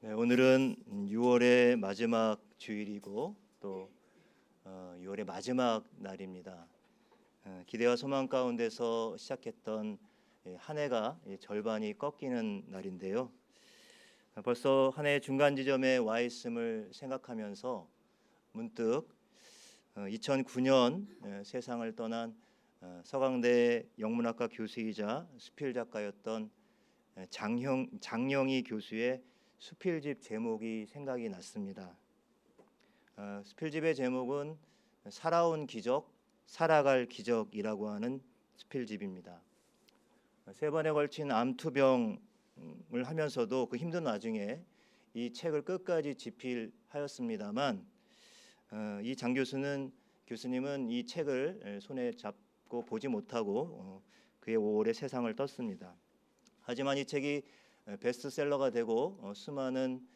네, 오늘은 6월의 마지막 주일이고 또 6월의 마지막 날입니다. 기대와 소망 가운데서 시작했던 한 해가 절반이 꺾이는 날인데요. 벌써 한 해 중간 지점에 와 있음을 생각하면서 문득 2009년 세상을 떠난 서강대 영문학과 교수이자 수필 작가였던 장영희 교수의 수필집 제목이 생각이 났습니다. 수필집의 제목은 살아온 기적, 살아갈 기적이라고 하는 수필집입니다. 세 번에 걸친 암투병을 하면서도 그 힘든 와중에 이 책을 끝까지 집필하였습니다만 이 장 교수님은 이 책을 손에 잡고 보지 못하고 그의 5월에 세상을 떴습니다. 하지만 이 책이 베스트셀러가 되고 수많은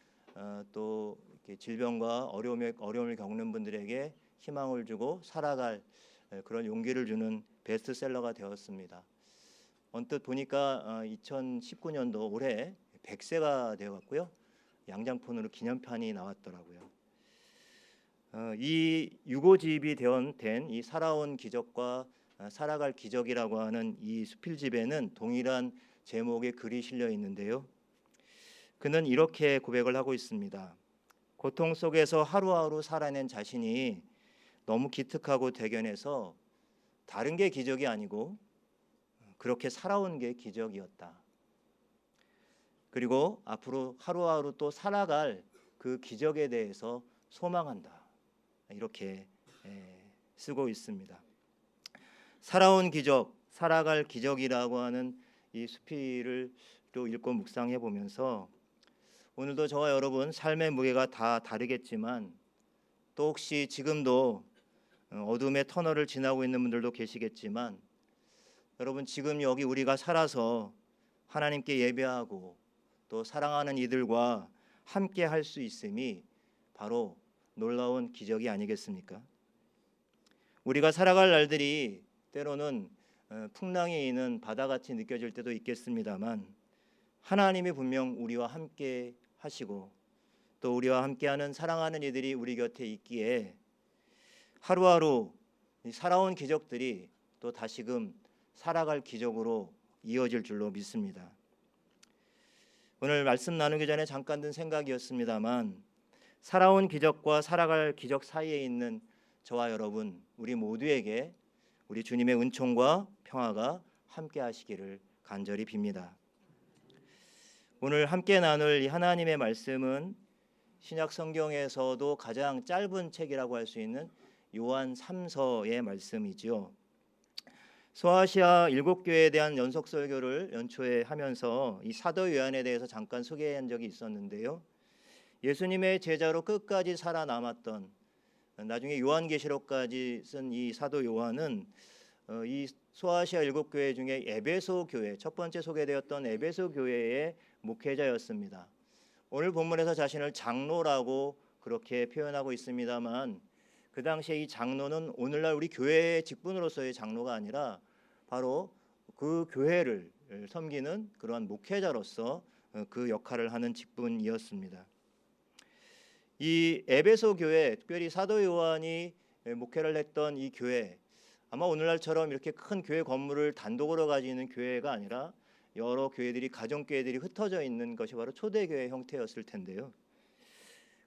또 질병과 어려움을 겪는 분들에게 희망을 주고 살아갈 그런 용기를 주는 베스트셀러가 되었습니다. 언뜻 보니까 2019년도 올해 100세가 되어갔고요. 양장본으로 기념판이 나왔더라고요. 이 유고집이 된 이 살아온 기적과 살아갈 기적이라고 하는 이 수필집에는 동일한 제목의 글이 실려 있는데요. 그는 이렇게 고백을 하고 있습니다. 고통 속에서 하루하루 살아낸 자신이 너무 기특하고 대견해서 다른 게 기적이 아니고 그렇게 살아온 게 기적이었다. 그리고 앞으로 하루하루 또 살아갈 그 기적에 대해서 소망한다. 이렇게 쓰고 있습니다. 살아온 기적, 살아갈 기적이라고 하는 이 수필을 또 읽고 묵상해 보면서 오늘도 저와 여러분 삶의 무게가 다 다르겠지만 또 혹시 지금도 어둠의 터널을 지나고 있는 분들도 계시겠지만 여러분 지금 여기 우리가 살아서 하나님께 예배하고 또 사랑하는 이들과 함께 할 수 있음이 바로 놀라운 기적이 아니겠습니까? 우리가 살아갈 날들이 때로는 풍랑이 있는 바다같이 느껴질 때도 있겠습니다만 하나님이 분명 우리와 함께 하시고 또 우리와 함께하는 사랑하는 이들이 우리 곁에 있기에 하루하루 살아온 기적들이 또 다시금 살아갈 기적으로 이어질 줄로 믿습니다. 오늘 말씀 나누기 전에 잠깐 든 생각이었습니다만 살아온 기적과 살아갈 기적 사이에 있는 저와 여러분 우리 모두에게 우리 주님의 은총과 평화가 함께 하시기를 간절히 빕니다. 오늘 함께 나눌 이 하나님의 말씀은 신약 성경에서도 가장 짧은 책이라고 할 수 있는 요한 3서의 말씀이죠. 소아시아 7교회에 대한 연속 설교를 연초에 하면서 이 사도 요한에 대해서 잠깐 소개한 적이 있었는데요. 예수님의 제자로 끝까지 살아남았던 나중에 요한계시록까지 쓴 이 사도 요한은 이 소아시아 7교회 중에 에베소 교회, 첫 번째 소개되었던 에베소 교회의 목회자였습니다. 오늘 본문에서 자신을 장로라고 그렇게 표현하고 있습니다만 그 당시에 이 장로는 오늘날 우리 교회의 직분으로서의 장로가 아니라 바로 그 교회를 섬기는 그러한 목회자로서 그 역할을 하는 직분이었습니다. 이 에베소 교회, 특별히 사도 요한이 목회를 했던 이 교회, 아마 오늘날처럼 이렇게 큰 교회 건물을 단독으로 가지고 있는 교회가 아니라 여러 교회들이 가정교회들이 흩어져 있는 것이 바로 초대교회 형태였을 텐데요.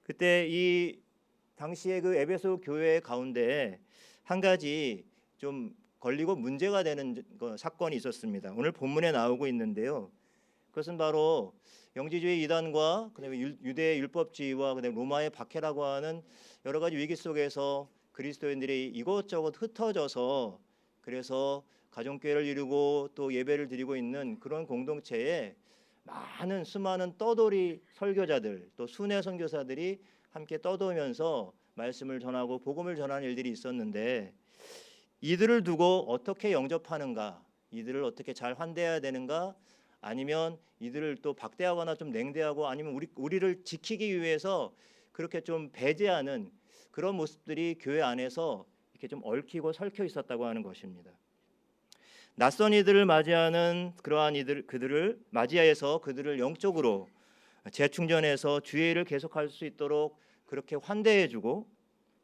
그때 이 당시에 그 에베소 교회 가운데 한 가지 좀 걸리고 문제가 되는 사건이 있었습니다. 오늘 본문에 나오고 있는데요. 그것은 바로 영지주의 이단과 그다음에 유대의 율법주의와 그다음에 로마의 박해라고 하는 여러 가지 위기 속에서 그리스도인들이 이것저것 흩어져서 그래서 가정교회를 이루고 또 예배를 드리고 있는 그런 공동체에 수많은 떠돌이 설교자들 또 순회 선교사들이 함께 떠돌면서 말씀을 전하고 복음을 전하는 일들이 있었는데 이들을 두고 어떻게 영접하는가, 이들을 어떻게 잘 환대해야 되는가, 아니면 이들을 또 박대하거나 좀 냉대하고 아니면 우리를 지키기 위해서 그렇게 좀 배제하는 그런 모습들이 교회 안에서 이렇게 좀 얽히고 설켜 있었다고 하는 것입니다. 낯선 이들을 맞이하는 그러한 그들을 맞이해서 그들을 영적으로 재충전해서 주의 일을 계속할 수 있도록 그렇게 환대해주고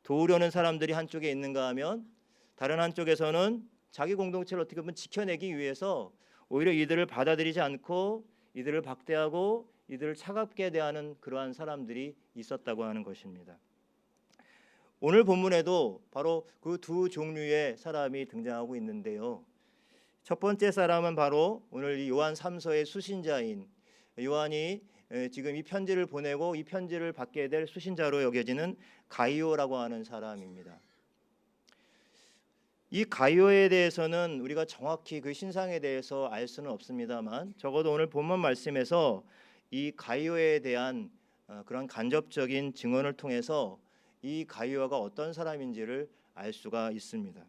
도우려는 사람들이 한쪽에 있는가 하면 다른 한쪽에서는 자기 공동체를 어떻게 보면 지켜내기 위해서 오히려 이들을 받아들이지 않고 이들을 박대하고 이들을 차갑게 대하는 그러한 사람들이 있었다고 하는 것입니다. 오늘 본문에도 바로 그 두 종류의 사람이 등장하고 있는데요. 첫 번째 사람은 바로 오늘 이 요한 3서의 수신자인 요한이 지금 이 편지를 보내고 이 편지를 받게 될 수신자로 여겨지는 가이오라고 하는 사람입니다. 이 가이오에 대해서는 우리가 정확히 그 신상에 대해서 알 수는 없습니다만 적어도 오늘 본문 말씀에서 이 가이오에 대한 그런 간접적인 증언을 통해서 이 가이오가 어떤 사람인지를 알 수가 있습니다.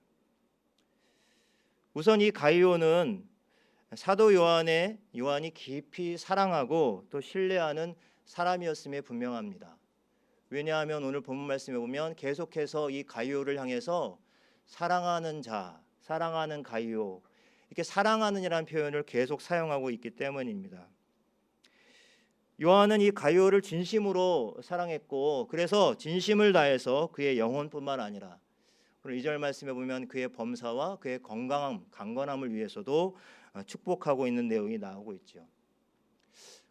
우선 이 가이오는 사도 요한이 깊이 사랑하고 또 신뢰하는 사람이었음에 분명합니다. 왜냐하면 오늘 본문 말씀에 보면 계속해서 이 가이오를 향해서 사랑하는 자, 사랑하는 가이오, 이렇게 사랑하는이라는 표현을 계속 사용하고 있기 때문입니다. 요한은 이 가이오를 진심으로 사랑했고 그래서 진심을 다해서 그의 영혼뿐만 아니라 오늘 2절 말씀에 보면 그의 범사와 그의 건강함, 강건함을 위해서도 축복하고 있는 내용이 나오고 있죠.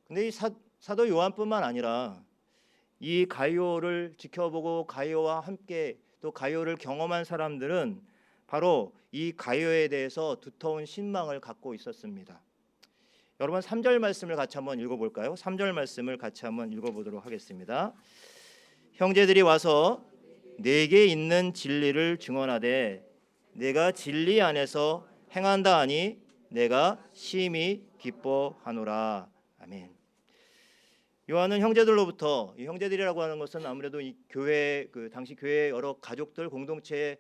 근데 이 사도 요한뿐만 아니라 이 가이오를 지켜보고 가이오와 함께 또 가이오를 경험한 사람들은 바로 이 가이오에 대해서 두터운 신망을 갖고 있었습니다. 여러분 3절 말씀을 같이 한번 읽어볼까요? 3절 말씀을 같이 한번 읽어보도록 하겠습니다. 형제들이 와서 내게 있는 진리를 증언하되 내가 진리 안에서 행한다 하니 내가 심히 기뻐하노라. 아멘. 요한은 형제들로부터, 이 형제들이라고 하는 것은 아무래도 이 교회 당시 교회의 여러 가족들 공동체의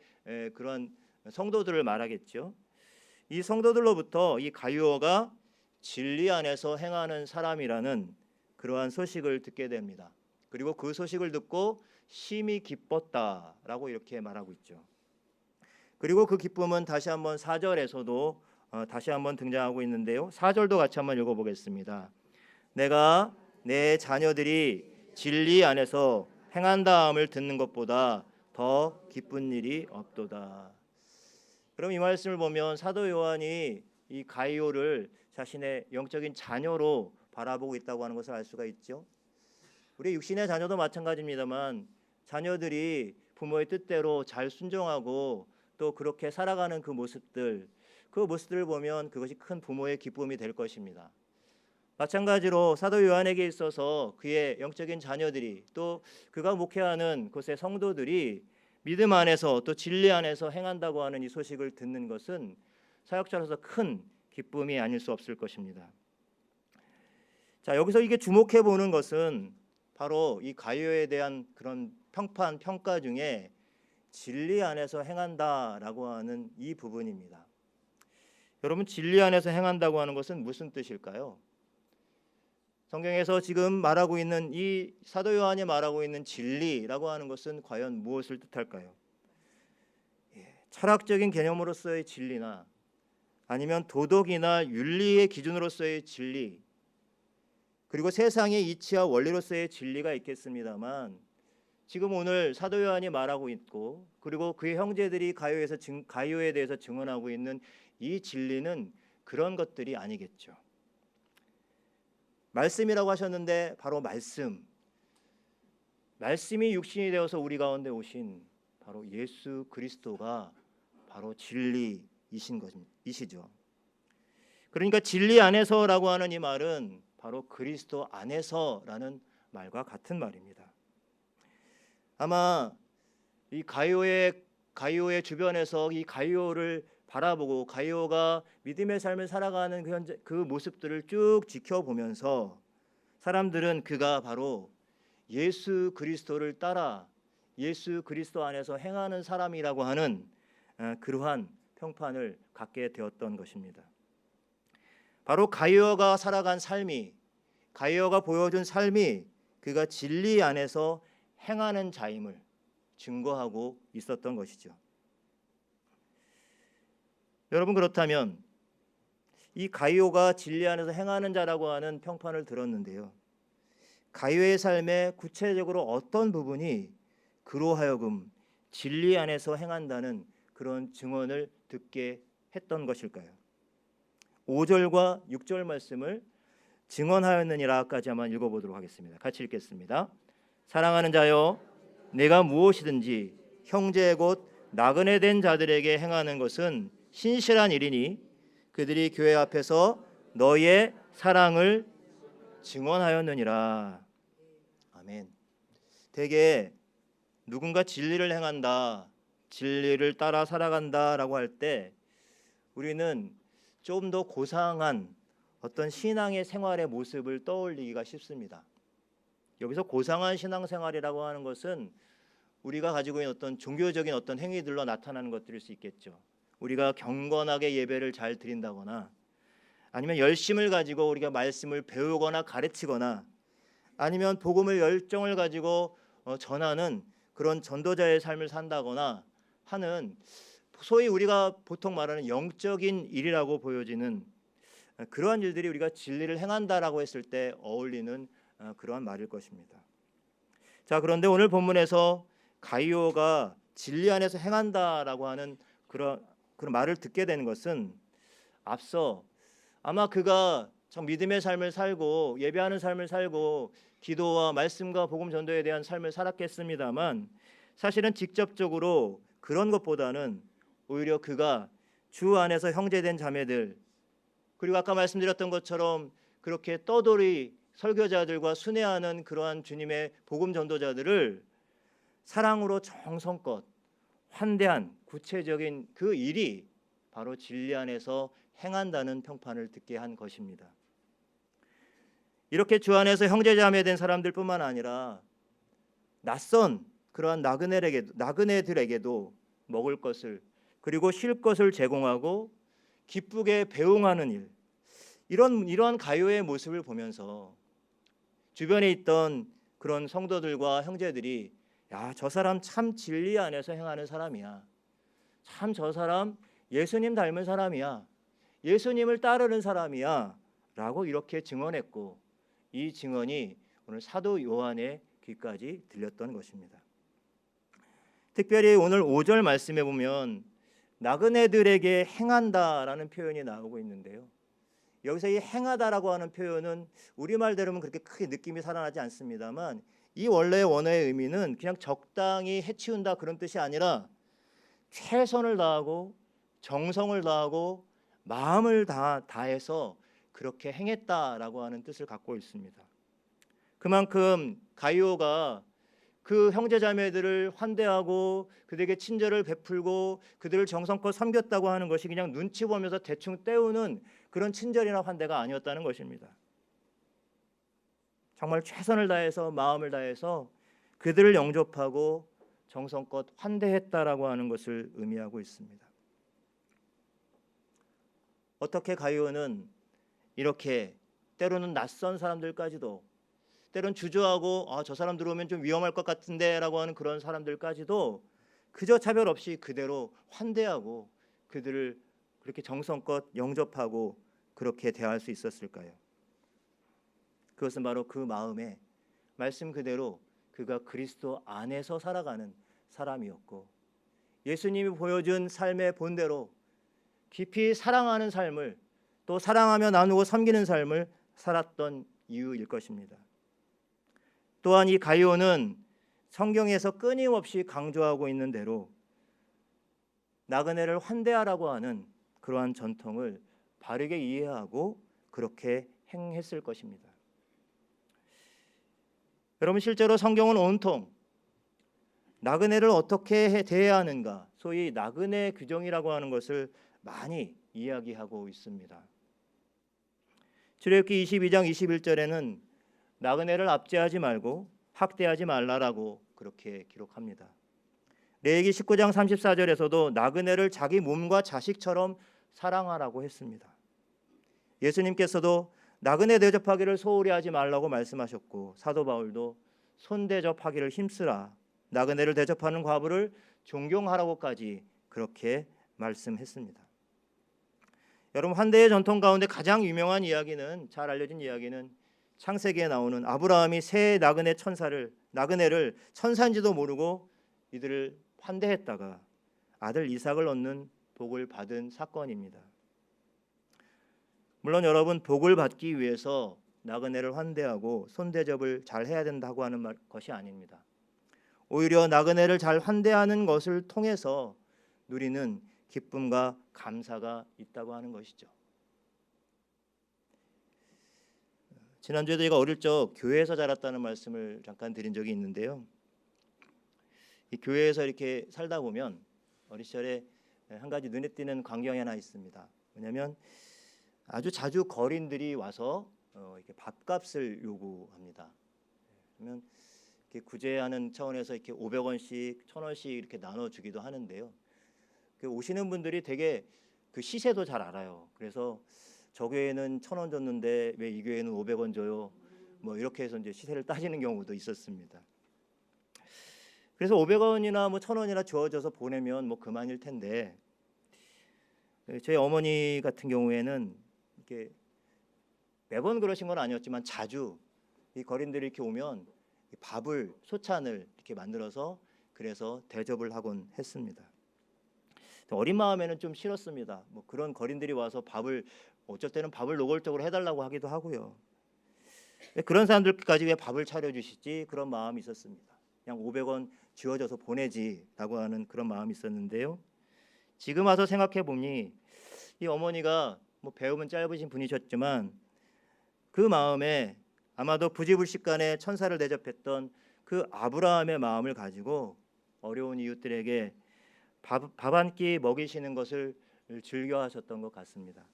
그런 성도들을 말하겠죠. 이 성도들로부터 이 가이오가 진리 안에서 행하는 사람이라는 그러한 소식을 듣게 됩니다. 그리고 그 소식을 듣고 심히 기뻤다라고 이렇게 말하고 있죠. 그리고 그 기쁨은 다시 한번 4절에서도 다시 한번 등장하고 있는데요. 4절도 같이 한번 읽어보겠습니다. 내가 내 자녀들이 진리 안에서 행한다함을 듣는 것보다 더 기쁜 일이 없도다. 그럼 이 말씀을 보면 사도 요한이 이 가이오를 자신의 영적인 자녀로 바라보고 있다고 하는 것을 알 수가 있죠. 우리 육신의 자녀도 마찬가지입니다만 자녀들이 부모의 뜻대로 잘 순종하고 또 그렇게 살아가는 그 모습들을 보면 그것이 큰 부모의 기쁨이 될 것입니다. 마찬가지로 사도 요한에게 있어서 그의 영적인 자녀들이 또 그가 목회하는 곳의 성도들이 믿음 안에서 또 진리 안에서 행한다고 하는 이 소식을 듣는 것은 사역자로서 큰 기쁨이 아닐 수 없을 것입니다. 자, 여기서 이게 주목해 보는 것은 바로 이 가이오에 대한 그런 평가 중에 진리 안에서 행한다라고 하는 이 부분입니다. 여러분, 진리 안에서 행한다고 하는 것은 무슨 뜻일까요? 성경에서 지금 말하고 있는 이 사도 요한이 말하고 있는 진리라고 하는 것은 과연 무엇을 뜻할까요? 철학적인 개념으로서의 진리나 아니면 도덕이나 윤리의 기준으로서의 진리, 그리고 세상의 이치와 원리로서의 진리가 있겠습니다만 지금 오늘 사도 요한이 말하고 있고 그리고 그의 형제들이 가이오에 대해서 증언하고 있는 이 진리는 그런 것들이 아니겠죠. 말씀이라고 하셨는데 바로 말씀이 육신이 되어서 우리 가운데 오신 바로 예수 그리스도가 바로 진리이시죠. 그러니까 진리 안에서라고 하는 이 말은 바로 그리스도 안에서라는 말과 같은 말입니다. 아마 이 가이오의 주변에서 이 가이오를 바라보고 가이오가 믿음의 삶을 살아가는 그 모습들을 쭉 지켜보면서 사람들은 그가 바로 예수 그리스도를 따라 예수 그리스도 안에서 행하는 사람이라고 하는 그러한 평판을 갖게 되었던 것입니다. 바로 가이오가 살아간 삶이, 가이오가 보여준 삶이 그가 진리 안에서 행하는 자임을 증거하고 있었던 것이죠. 여러분, 그렇다면 이 가이오가 진리 안에서 행하는 자라고 하는 평판을 들었는데요. 가요의 삶의 구체적으로 어떤 부분이 그로 하여금 진리 안에서 행한다는 그런 증언을 듣게 했던 것일까요? 5절과 6절 말씀을 증언하였느니라까지 한번 읽어보도록 하겠습니다. 같이 읽겠습니다. 사랑하는 자여, 내가 무엇이든지 형제 곧 나그네 된 자들에게 행하는 것은 신실한 일이니 그들이 교회 앞에서 너의 사랑을 증언하였느니라. 아멘. 대개 누군가 진리를 행한다, 진리를 따라 살아간다라고 할 때 우리는 좀 더 고상한 어떤 신앙의 생활의 모습을 떠올리기가 쉽습니다. 여기서 고상한 신앙생활이라고 하는 것은 우리가 가지고 있는 어떤 종교적인 어떤 행위들로 나타나는 것들일 수 있겠죠. 우리가 경건하게 예배를 잘 드린다거나 아니면 열심을 가지고 우리가 말씀을 배우거나 가르치거나 아니면 복음의 열정을 가지고 전하는 그런 전도자의 삶을 산다거나 하는 소위 우리가 보통 말하는 영적인 일이라고 보여지는 그러한 일들이 우리가 진리를 행한다라고 했을 때 어울리는 그러한 말일 것입니다. 자, 그런데 오늘 본문에서 가이오가 진리 안에서 행한다라고 하는 그런 말을 듣게 되는 것은 앞서 아마 그가 참 믿음의 삶을 살고 예배하는 삶을 살고 기도와 말씀과 복음 전도에 대한 삶을 살았겠습니다만 사실은 직접적으로 그런 것보다는 오히려 그가 주 안에서 형제된 자매들 그리고 아까 말씀드렸던 것처럼 그렇게 떠돌이 설교자들과 순회하는 그러한 주님의 복음 전도자들을 사랑으로 정성껏 환대한 구체적인 그 일이 바로 진리 안에서 행한다는 평판을 듣게 한 것입니다. 이렇게 주 안에서 형제자매된 사람들뿐만 아니라 낯선 그러한 나그네들에게도 먹을 것을 그리고 쉴 것을 제공하고 기쁘게 배웅하는 일, 이러한 가요의 모습을 보면서 주변에 있던 그런 성도들과 형제들이 야, 저 사람 참 진리 안에서 행하는 사람이야. 참 저 사람 예수님 닮은 사람이야. 예수님을 따르는 사람이야. 라고 이렇게 증언했고 이 증언이 오늘 사도 요한의 귀까지 들렸던 것입니다. 특별히 오늘 5절 말씀에 보면 나그네들에게 행한다라는 표현이 나오고 있는데요. 여기서 이 행하다라고 하는 표현은 우리말대로는 그렇게 크게 느낌이 살아나지 않습니다만 이 원래의 원어의 의미는 그냥 적당히 해치운다 그런 뜻이 아니라 최선을 다하고 정성을 다하고 마음을 다해서 그렇게 행했다라고 하는 뜻을 갖고 있습니다. 그만큼 가이오가 그 형제자매들을 환대하고 그들에게 친절을 베풀고 그들을 정성껏 섬겼다고 하는 것이 그냥 눈치 보면서 대충 때우는 그런 친절이나 환대가 아니었다는 것입니다. 정말 최선을 다해서 마음을 다해서 그들을 영접하고 정성껏 환대했다라고 하는 것을 의미하고 있습니다. 어떻게 가이오는 이렇게 때로는 낯선 사람들까지도 때론 주저하고 저 사람 들어오면 좀 위험할 것 같은데 라고 하는 그런 사람들까지도 그저 차별 없이 그대로 환대하고 그들을 그렇게 정성껏 영접하고 그렇게 대할 수 있었을까요? 그것은 바로 그 마음에 말씀 그대로 그가 그리스도 안에서 살아가는 사람이었고 예수님이 보여준 삶의 본대로 깊이 사랑하는 삶을 또 사랑하며 나누고 섬기는 삶을 살았던 이유일 것입니다. 또한 이 가이오는 성경에서 끊임없이 강조하고 있는 대로 나그네를 환대하라고 하는 그러한 전통을 바르게 이해하고 그렇게 행했을 것입니다. 여러분 실제로 성경은 온통 나그네를 어떻게 대해야 하는가 소위 나그네 규정이라고 하는 것을 많이 이야기하고 있습니다. 출애굽기 22장 21절에는 나그네를 압제하지 말고 학대하지 말라라고 그렇게 기록합니다. 레위기 19장 34절에서도 나그네를 자기 몸과 자식처럼 사랑하라고 했습니다. 예수님께서도 나그네 대접하기를 소홀히 하지 말라고 말씀하셨고 사도 바울도 손대접하기를 힘쓰라 나그네를 대접하는 과부를 존경하라고까지 그렇게 말씀했습니다. 여러분 환대의 전통 가운데 가장 유명한 이야기는 잘 알려진 이야기는 창세기에 나오는 아브라함이 새 나그네를 천사인지도 모르고 이들을 환대했다가 아들 이삭을 얻는 복을 받은 사건입니다. 물론 여러분, 복을 받기 위해서 나그네를 환대하고 손대접을 잘 해야 된다고 하는 것이 아닙니다. 오히려 나그네를 잘 환대하는 것을 통해서 누리는 기쁨과 감사가 있다고 하는 것이죠. 지난주에도 제가 어릴 적 교회에서 자랐다는 말씀을 잠깐 드린 적이 있는데요. 이 교회에서 이렇게 살다 보면 어린 시절에 한 가지 눈에 띄는 광경이 하나 있습니다. 왜냐하면 아주 자주 거린들이 와서 이렇게 밥값을 요구합니다. 그러면 이렇게 구제하는 차원에서 이렇게 500원씩, 1000원씩 이렇게 나눠주기도 하는데요. 오시는 분들이 되게 그 시세도 잘 알아요. 그래서 저 교회는 1000원 줬는데 왜 이 교회는 500원 줘요? 뭐 이렇게 해서 이제 시세를 따지는 경우도 있었습니다. 그래서 500원이나 뭐 1000원이나 주어져서 보내면 뭐 그만일 텐데, 저희 어머니 같은 경우에는 이렇게 매번 그러신 건 아니었지만 자주 이 거린들이 이렇게 오면 밥을, 소찬을 이렇게 만들어서 그래서 대접을 하곤 했습니다. 어린 마음에는 좀 싫었습니다. 뭐 그런 거린들이 와서 밥을, 어쩔 때는 밥을 노골적으로 해달라고 하기도 하고요. 그런 사람들까지 왜 밥을 차려주시지, 그런 마음이 있었습니다. 그냥 500원 지어져서 보내지라고 하는 그런 마음이 있었는데요. 지금 와서 생각해 보니 이 어머니가 뭐 배움은 짧으신 분이셨지만 그 마음에 아마도 부지불식간에 천사를 대접했던 그 아브라함의 마음을 가지고 어려운 이웃들에게 밥 한 끼 먹이시는 것을 즐겨하셨던 것 같습니다.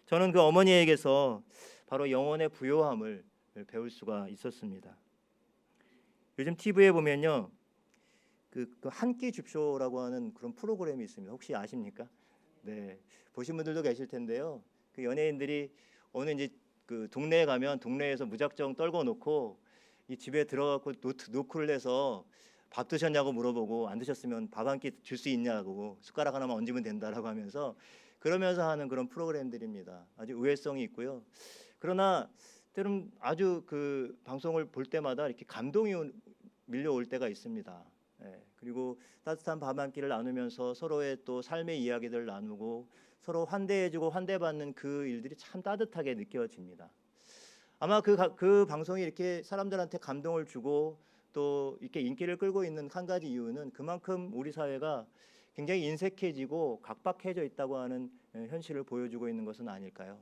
저는 그 어머니에게서 바로 영혼의 부요함을 배울 수가 있었습니다. 요즘 TV에 보면요, 그 한 끼 줍쇼라고 하는 그런 프로그램이 있습니다. 혹시 아십니까? 네, 보신 분들도 계실 텐데요. 그 연예인들이 어느 이제 그 동네에 가면 동네에서 무작정 떨궈 놓고 이 집에 들어가고 노크를 해서 밥 드셨냐고 물어보고 안 드셨으면 밥 한 끼 줄 수 있냐고 숟가락 하나만 얹으면 된다라고 하면서 그러면서 하는 그런 프로그램들입니다. 아주 우회성이 있고요. 그러나 때론 아주 그 방송을 볼 때마다 이렇게 감동이 밀려올 때가 있습니다. 그리고 따뜻한 밥 한 끼를 나누면서 서로의 또 삶의 이야기들을 나누고 서로 환대해주고 환대받는 그 일들이 참 따뜻하게 느껴집니다. 아마 그 방송이 이렇게 사람들한테 감동을 주고 또 이렇게 인기를 끌고 있는 한 가지 이유는 그만큼 우리 사회가 굉장히 인색해지고 각박해져 있다고 하는 현실을 보여주고 있는 것은 아닐까요?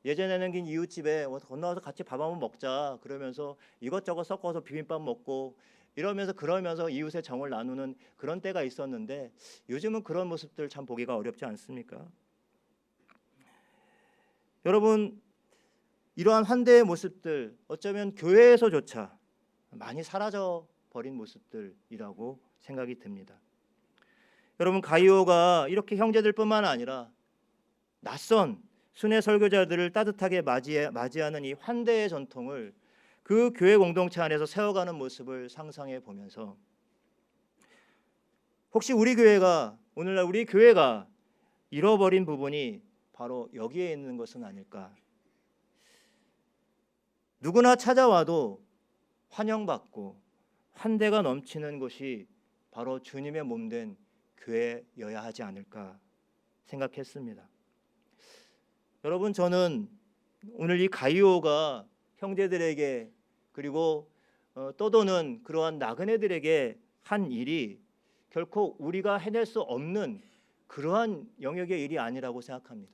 예전에는 긴 이웃집에 건너와서 같이 밥 한번 먹자 그러면서 이것저것 섞어서 비빔밥 먹고 그러면서 이웃의 정을 나누는 그런 때가 있었는데 요즘은 그런 모습들 참 보기가 어렵지 않습니까? 여러분, 이러한 환대의 모습들 어쩌면 교회에서조차 많이 사라져 버린 모습들이라고 생각이 듭니다. 여러분, 가이오가 이렇게 형제들뿐만 아니라 낯선 순회 설교자들을 따뜻하게 맞이하는 이 환대의 전통을 그 교회 공동체 안에서 세워가는 모습을 상상해 보면서 혹시 오늘날 우리 교회가 잃어버린 부분이 바로 여기에 있는 것은 아닐까? 누구나 찾아와도 환영받고 환대가 넘치는 곳이 바로 주님의 몸된 교회여야 하지 않을까 생각했습니다. 여러분, 저는 오늘 이 가이오가 형제들에게 그리고 떠도는 그러한 나그네들에게 한 일이 결코 우리가 해낼 수 없는 그러한 영역의 일이 아니라고 생각합니다.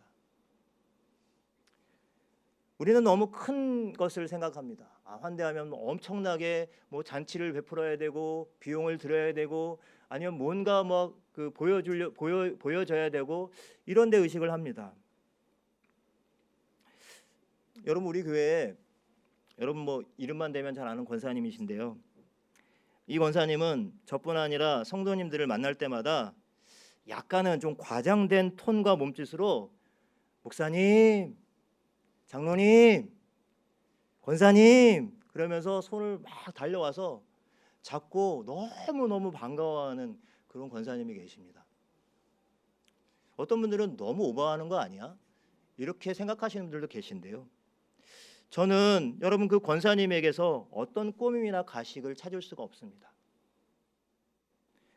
우리는 너무 큰 것을 생각합니다. 환대하면 엄청나게 뭐 잔치를 베풀어야 되고 비용을 들여야 되고 아니면 뭔가 뭐 그 보여줘야 되고 이런 데 의식을 합니다. 여러분, 우리 교회에 여러분 뭐 이름만 대면 잘 아는 권사님이신데요. 이 권사님은 저뿐 아니라 성도님들을 만날 때마다 약간은 좀 과장된 톤과 몸짓으로 목사님, 장로님, 권사님 그러면서 손을 막 달려와서 잡고 너무너무 반가워하는 그런 권사님이 계십니다. 어떤 분들은 너무 오버하는 거 아니야? 이렇게 생각하시는 분들도 계신데요. 저는 여러분 그 권사님에게서 어떤 꾸밈이나 가식을 찾을 수가 없습니다.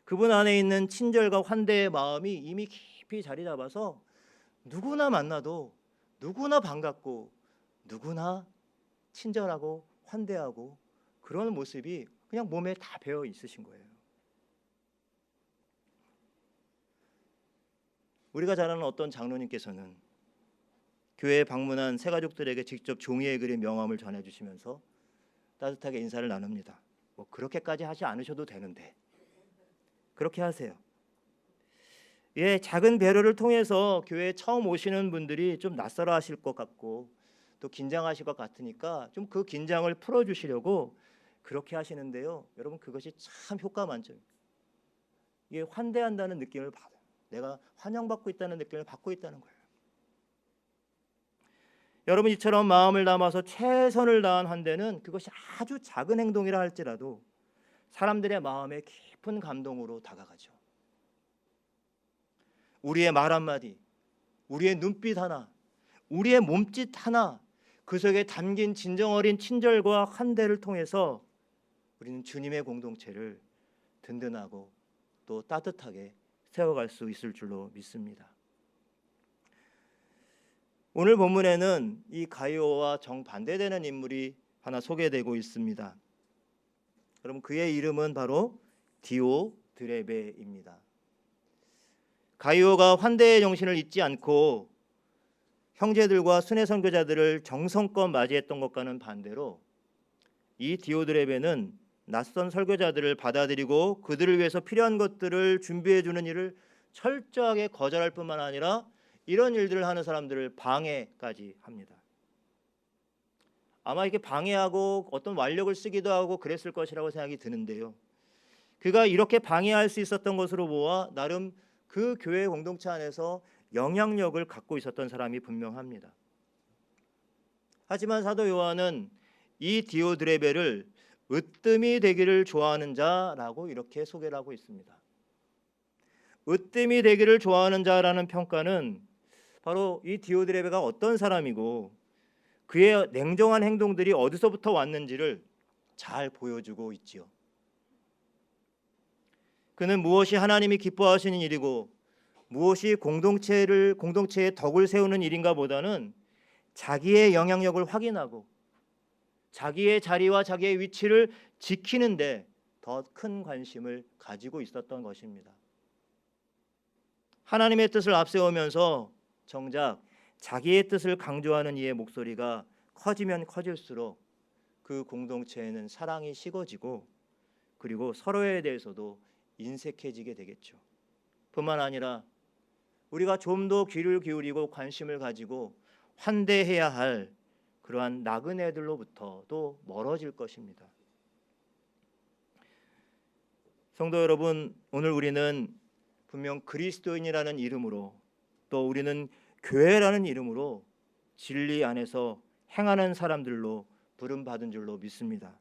그분 안에 있는 친절과 환대의 마음이 이미 깊이 자리 잡아서 누구나 만나도 누구나 반갑고 누구나 친절하고 환대하고 그런 모습이 그냥 몸에 다 배어 있으신 거예요. 우리가 잘 아는 어떤 장로님께서는 교회에 방문한 새가족들에게 직접 종이에 그린 명함을 전해주시면서 따뜻하게 인사를 나눕니다. 뭐 그렇게까지 하지 않으셔도 되는데 그렇게 하세요. 예, 작은 배려를 통해서 교회에 처음 오시는 분들이 좀 낯설어 하실 것 같고 또 긴장하실 것 같으니까 좀 그 긴장을 풀어주시려고 그렇게 하시는데요. 여러분 그것이 참 효과 만점입니다. 이게 환대한다는 느낌을 받아요. 내가 환영받고 있다는 느낌을 받고 있다는 거예요. 여러분 이처럼 마음을 담아서 최선을 다한 환대는 그것이 아주 작은 행동이라 할지라도 사람들의 마음에 깊은 감동으로 다가가죠. 우리의 말 한마디, 우리의 눈빛 하나, 우리의 몸짓 하나, 그 속에 담긴 진정 어린 친절과 환대를 통해서 우리는 주님의 공동체를 든든하고 또 따뜻하게 세워갈 수 있을 줄로 믿습니다. 오늘 본문에는 이 가이오와 정반대되는 인물이 하나 소개되고 있습니다. 여러분 그의 이름은 바로 디오드레베입니다. 가이오가 환대의 정신을 잊지 않고 형제들과 순회 선교자들을 정성껏 맞이했던 것과는 반대로 이 디오드레베는 낯선 설교자들을 받아들이고 그들을 위해서 필요한 것들을 준비해 주는 일을 철저하게 거절할 뿐만 아니라 이런 일들을 하는 사람들을 방해까지 합니다. 아마 이렇게 방해하고 어떤 완력을 쓰기도 하고 그랬을 것이라고 생각이 드는데요. 그가 이렇게 방해할 수 있었던 것으로 보아 나름 그 교회 공동체 안에서 영향력을 갖고 있었던 사람이 분명합니다. 하지만 사도 요한은 이 디오드레베를 으뜸이 되기를 좋아하는 자라고 이렇게 소개를 하고 있습니다. 으뜸이 되기를 좋아하는 자라는 평가는 바로 이 디오드레베가 어떤 사람이고 그의 냉정한 행동들이 어디서부터 왔는지를 잘 보여주고 있지요. 그는 무엇이 하나님이 기뻐하시는 일이고 무엇이 공동체의 덕을 세우는 일인가 보다는 자기의 영향력을 확인하고 자기의 자리와 자기의 위치를 지키는데 더 큰 관심을 가지고 있었던 것입니다. 하나님의 뜻을 앞세우면서 정작 자기의 뜻을 강조하는 이의 목소리가 커지면 커질수록 그 공동체에는 사랑이 식어지고 그리고 서로에 대해서도 인색해지게 되겠죠. 뿐만 아니라 우리가 좀 더 귀를 기울이고 관심을 가지고 환대해야 할 그러한 나그네들로부터도 멀어질 것입니다. 성도 여러분, 오늘 우리는 분명 그리스도인이라는 이름으로 또 우리는 교회라는 이름으로 진리 안에서 행하는 사람들로 부름받은 줄로 믿습니다.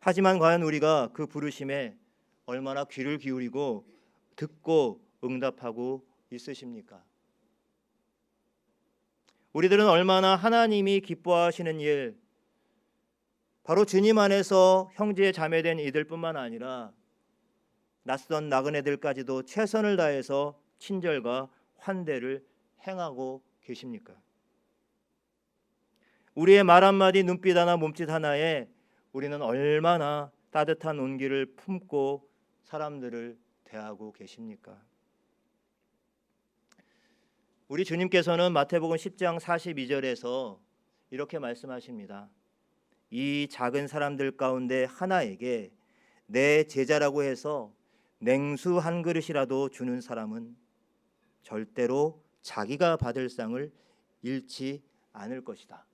하지만 과연 우리가 그 부르심에 얼마나 귀를 기울이고 듣고 응답하고 있으십니까? 우리들은 얼마나 하나님이 기뻐하시는 일, 바로 주님 안에서 형제 자매된 이들뿐만 아니라 낯선 나그네들까지도 최선을 다해서 친절과 환대를 행하고 계십니까? 우리의 말 한마디, 눈빛 하나, 몸짓 하나에 우리는 얼마나 따뜻한 온기를 품고 사람들을 대하고 계십니까? 우리 주님께서는 마태복음 10장 42절에서 이렇게 말씀하십니다. 이 작은 사람들 가운데 하나에게 내 제자라고 해서 냉수 한 그릇이라도 주는 사람은 절대로 자기가 받을 상을 잃지 않을 것이다.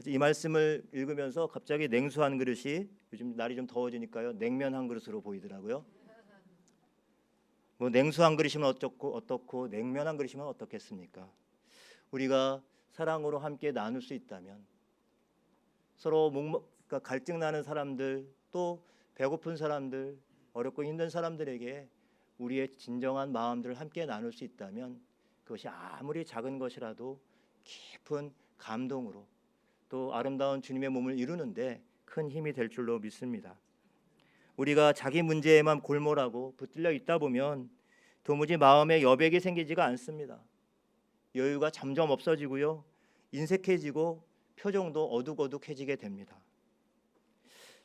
이 말씀을 읽으면서 갑자기 냉수 한 그릇이 요즘 날이 좀 더워지니까요 냉면 한 그릇으로 보이더라고요. 뭐 냉수 한 그릇이면 어떻고 냉면 한 그릇이면 어떻겠습니까? 우리가 사랑으로 함께 나눌 수 있다면 서로 그러니까 갈증 나는 사람들 또 배고픈 사람들 어렵고 힘든 사람들에게 우리의 진정한 마음들을 함께 나눌 수 있다면 그것이 아무리 작은 것이라도 깊은 감동으로 또 아름다운 주님의 몸을 이루는데 큰 힘이 될 줄로 믿습니다. 우리가 자기 문제에만 골몰하고 붙들려 있다 보면 도무지 마음에 여백이 생기지가 않습니다. 여유가 점점 없어지고요, 인색해지고 표정도 어둑어둑해지게 됩니다.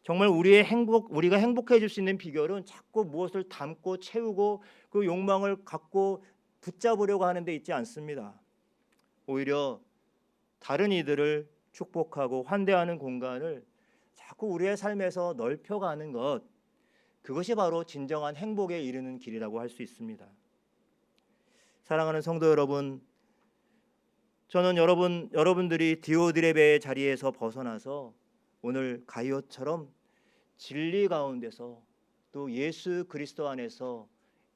정말 우리가 행복해질 수 있는 비결은 자꾸 무엇을 담고 채우고 그 욕망을 갖고 붙잡으려고 하는 데 있지 않습니다. 오히려 다른 이들을 축복하고 환대하는 공간을 자꾸 우리의 삶에서 넓혀가는 것, 그것이 바로 진정한 행복에 이르는 길이라고 할 수 있습니다. 사랑하는 성도 여러분, 저는 여러분들이 디오드레베의 자리에서 벗어나서 오늘 가이오처럼 진리 가운데서 또 예수 그리스도 안에서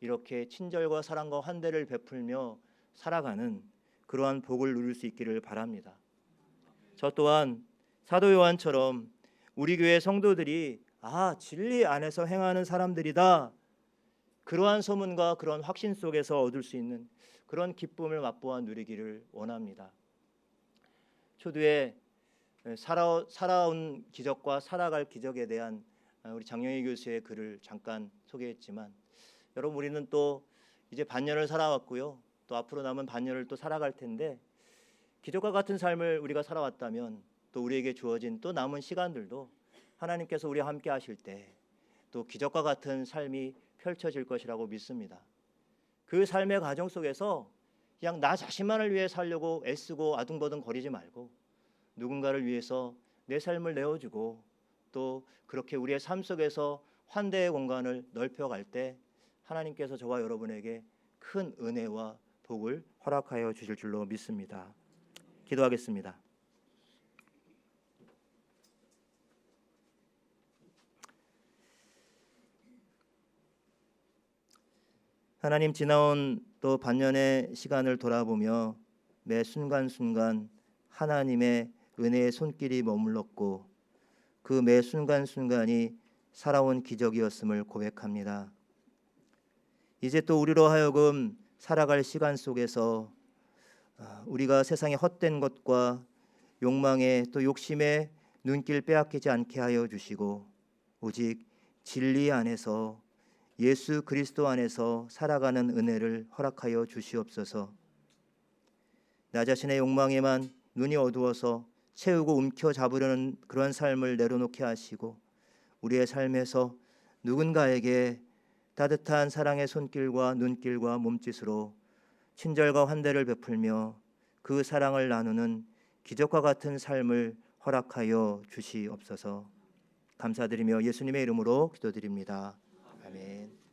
이렇게 친절과 사랑과 환대를 베풀며 살아가는 그러한 복을 누릴 수 있기를 바랍니다. 저 또한 사도 요한처럼 우리 교회 성도들이 진리 안에서 행하는 사람들이다, 그러한 소문과 그런 확신 속에서 얻을 수 있는 그런 기쁨을 맛보아 누리기를 원합니다. 초두에 살아온 기적과 살아갈 기적에 대한 우리 장영희 교수의 글을 잠깐 소개했지만, 여러분, 우리는 또 이제 반년을 살아왔고요, 또 앞으로 남은 반년을 또 살아갈 텐데, 기적과 같은 삶을 우리가 살아왔다면 또 우리에게 주어진 또 남은 시간들도 하나님께서 우리와 함께 하실 때 또 기적과 같은 삶이 펼쳐질 것이라고 믿습니다. 그 삶의 과정 속에서 그냥 나 자신만을 위해 살려고 애쓰고 아둥바둥 거리지 말고 누군가를 위해서 내 삶을 내어주고 또 그렇게 우리의 삶 속에서 환대의 공간을 넓혀갈 때 하나님께서 저와 여러분에게 큰 은혜와 복을 허락하여 주실 줄로 믿습니다. 기도하겠습니다. 하나님, 지나온 또 반년의 시간을 돌아보며 매 순간순간 하나님의 은혜의 손길이 머물렀고 그 매 순간순간이 살아온 기적이었음을 고백합니다. 이제 또 우리로 하여금 살아갈 시간 속에서 우리가 세상의 헛된 것과 욕망에 또 욕심에 눈길 빼앗기지 않게 하여 주시고 오직 진리 안에서 예수 그리스도 안에서 살아가는 은혜를 허락하여 주시옵소서. 나 자신의 욕망에만 눈이 어두워서 채우고 움켜잡으려는 그런 삶을 내려놓게 하시고 우리의 삶에서 누군가에게 따뜻한 사랑의 손길과 눈길과 몸짓으로 친절과 환대를 베풀며 그 사랑을 나누는 기적과 같은 삶을 허락하여 주시옵소서. 감사드리며 예수님의 이름으로 기도드립니다. 아멘.